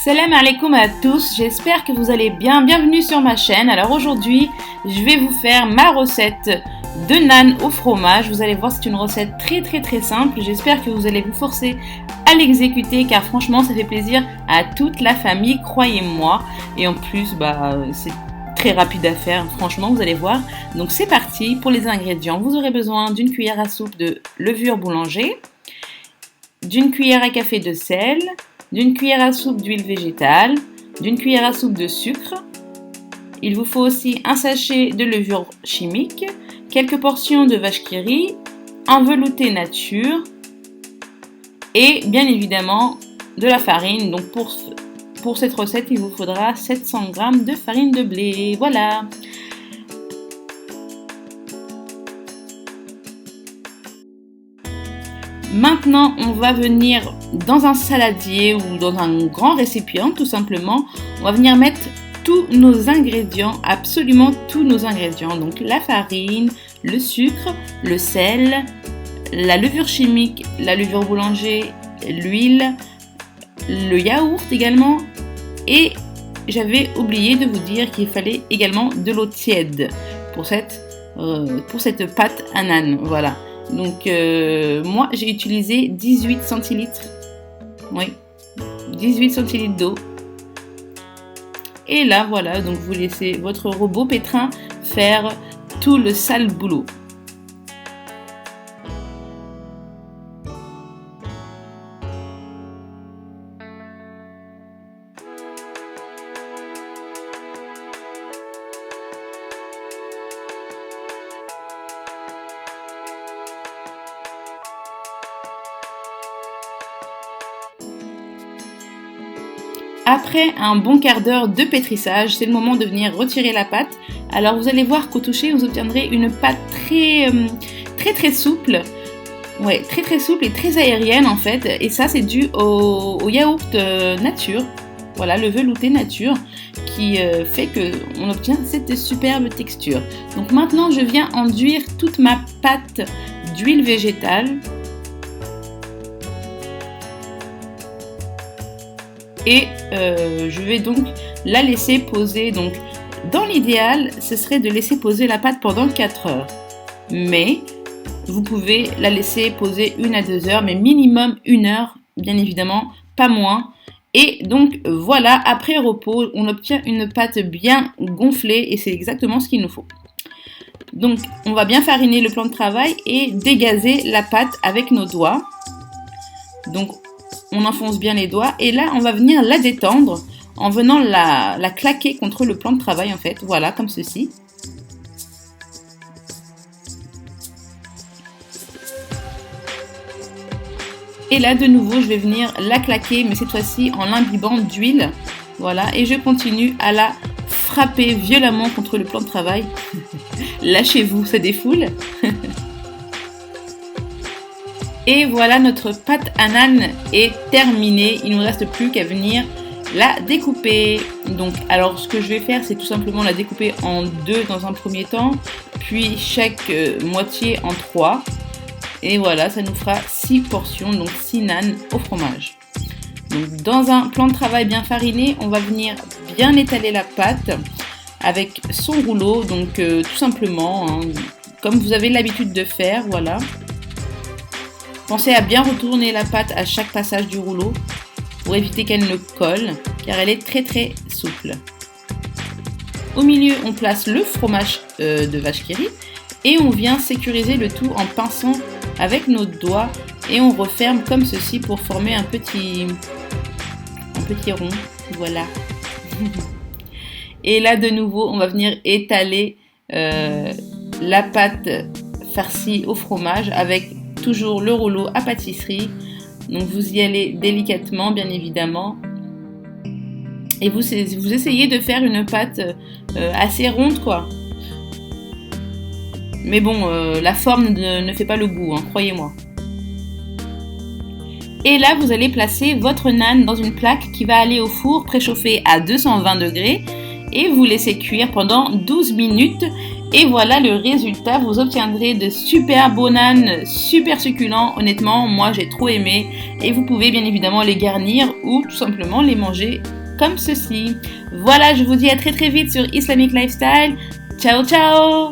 Salam alaikum à tous, j'espère que vous allez bien, bienvenue sur ma chaîne. Alors aujourd'hui, je vais vous faire ma recette de naan au fromage. Vous allez voir, c'est une recette très simple. J'espère que vous allez vous forcer à l'exécuter car franchement, ça fait plaisir à toute la famille, croyez-moi. Et en plus, c'est très rapide à faire, franchement, vous allez voir. Donc c'est parti, pour les ingrédients, vous aurez besoin d'une cuillère à soupe de levure boulanger, d'une cuillère à café de sel, d'une cuillère à soupe d'huile végétale, d'une cuillère à soupe de sucre. Il vous faut aussi un sachet de levure chimique, quelques portions de vache qui rit, un velouté nature et bien évidemment de la farine. Donc pour cette recette, il vous faudra 700 g de farine de blé. Voilà. Maintenant, on va venir dans un saladier ou dans un grand récipient, tout simplement. On va venir mettre tous nos ingrédients, absolument tous nos ingrédients. Donc la farine, le sucre, le sel, la levure chimique, la levure boulanger, l'huile, le yaourt également. Et j'avais oublié de vous dire qu'il fallait également de l'eau tiède pour cette pâte à naan. Voilà. Donc moi j'ai utilisé 18 centilitres. Oui, 18 centilitres d'eau. Et là voilà, donc vous laissez votre robot pétrin faire tout le sale boulot. Après un bon quart d'heure de pétrissage, c'est le moment de venir retirer la pâte. Alors vous allez voir qu'au toucher, vous obtiendrez une pâte très souple. Ouais, très souple et très aérienne en fait. Et ça, c'est dû au yaourt nature. Voilà, le velouté nature qui fait qu'on obtient cette superbe texture. Donc maintenant, je viens enduire toute ma pâte d'huile végétale. Et je vais donc la laisser poser. Donc, dans l'idéal, ce serait de laisser poser la pâte pendant 4 heures. Mais vous pouvez la laisser poser 1 à 2 heures, mais minimum 1 heure, bien évidemment, pas moins. Et donc voilà, après repos, on obtient une pâte bien gonflée et c'est exactement ce qu'il nous faut. Donc, on va bien fariner le plan de travail et dégazer la pâte avec nos doigts. Donc, on enfonce bien les doigts et là on va venir la détendre en venant la claquer contre le plan de travail en fait, voilà, comme ceci. Et là de nouveau je vais venir la claquer, mais cette fois-ci en l'imbibant d'huile, voilà, et je continue à la frapper violemment contre le plan de travail. Lâchez-vous, ça défoule. Et voilà, notre pâte à naan est terminée. Il ne nous reste plus qu'à venir la découper. Donc, alors ce que je vais faire, c'est tout simplement la découper en 2 dans un premier temps, puis chaque moitié en 3. Et voilà, ça nous fera 6 portions, donc 6 naan au fromage. Donc, dans un plan de travail bien fariné, on va venir bien étaler la pâte avec son rouleau. Donc, tout simplement, hein, comme vous avez l'habitude de faire, voilà. Pensez à bien retourner la pâte à chaque passage du rouleau pour éviter qu'elle ne colle, car elle est très souple. Au milieu, on place le fromage de vache qui rit et on vient sécuriser le tout en pinçant avec nos doigts et on referme comme ceci pour former un petit rond. Voilà. Et là, de nouveau, on va venir étaler la pâte farcie au fromage avec toujours le rouleau à pâtisserie. Donc vous y allez délicatement bien évidemment et vous essayez de faire une pâte assez ronde quoi. Mais bon, la forme ne fait pas le goût, hein, croyez-moi. Et là vous allez placer votre naan dans une plaque qui va aller au four préchauffé à 220 degrés et vous laissez cuire pendant 12 minutes. Et voilà le résultat, vous obtiendrez de super beaux naan, super succulents. Honnêtement, moi j'ai trop aimé. Et vous pouvez bien évidemment les garnir ou tout simplement les manger comme ceci. Voilà, je vous dis à très très vite sur Islamic Lifestyle. Ciao ciao!